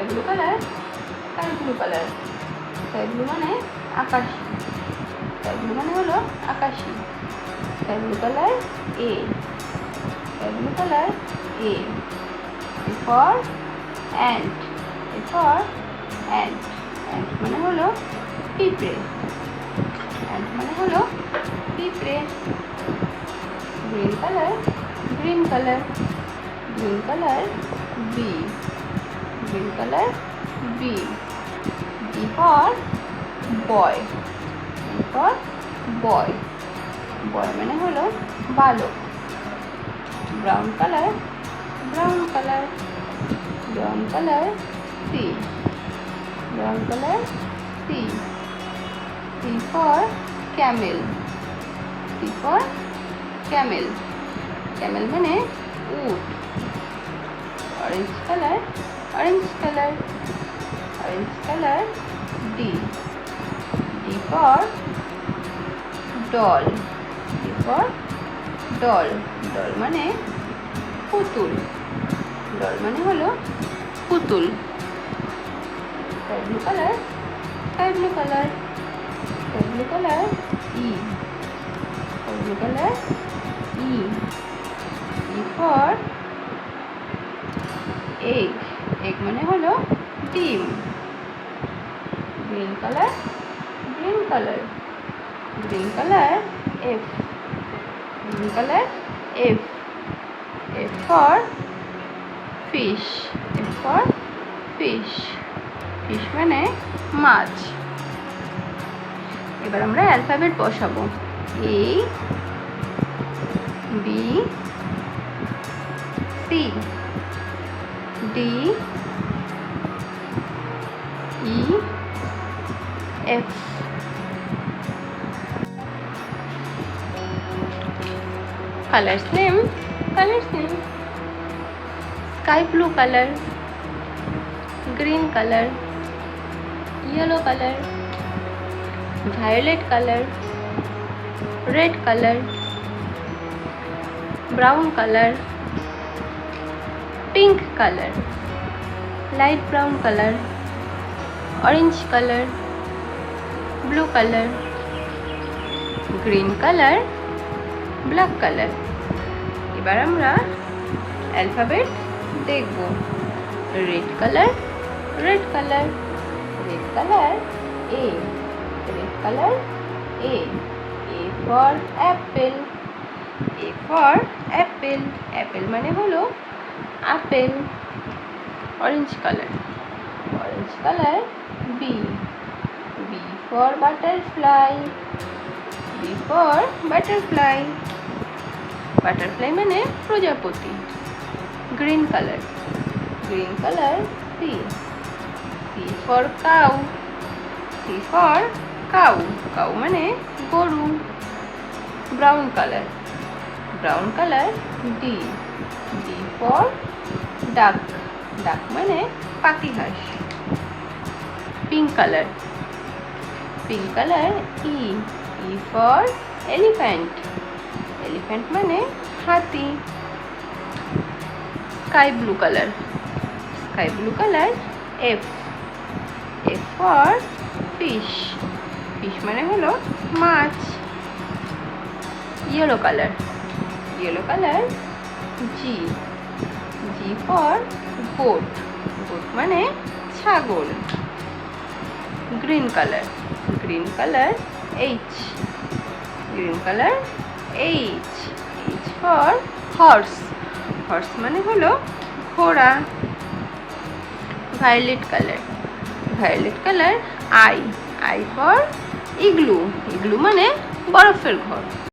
Blue colour sky blue মানে আকাশি, sky blue মানে হলো আকাশি। Sky blue colour A, sky blue colour A. For ant, for ant, ant মানে হলো পিঁপড়ে, অ্যান্ট মানে হলো পিঁপড়ে। Green colour green colour B, green colour B. B for boy, B for boy, boy মানে হলো বালক। Brown colour C, brown colour C. C for camel, C for camel, camel মানে উট। Orange colour D, D for doll, D for doll, doll মানে পুতুল, doll মানে হলো পুতুল। Sky blue colour E, sky blue colour E. E for egg, egg মানে হলো ডিম। Green colour F, green colour F. F for fish, F for fish, fish মানে মাছ। এবার আমরা অ্যালফাবেট বসাবো। A B C D E F. Colours name sky blue colour, green colour, yellow colour, violet colour, red colour, brown colour, pink colour, light brown colour, orange colour, blue colour, green colour, black colour. এবার আমরা alphabet দেখব। Red colour A, red colour A. A for apple, A for apple, apple মানে হলো আপেল। Orange colour B, B for butterfly, B for butterfly, butterfly মানে প্রজাপতি। Green colour C, C for cow, C for cow, cow মানে গরু। Brown colour D, D for duck, duck মানে পাতিহাঁস। Pink colour E, E for elephant, elephant মানে হাতি। Sky blue colour F, F for fish, fish মানে হলো মাছ। Yellow colour G, G for goat, goat মানে ছাগল। Green colour H, H for horse, horse মানে হলো ঘোড়া। Violet colour I, I for igloo, igloo মানে বরফের ঘর।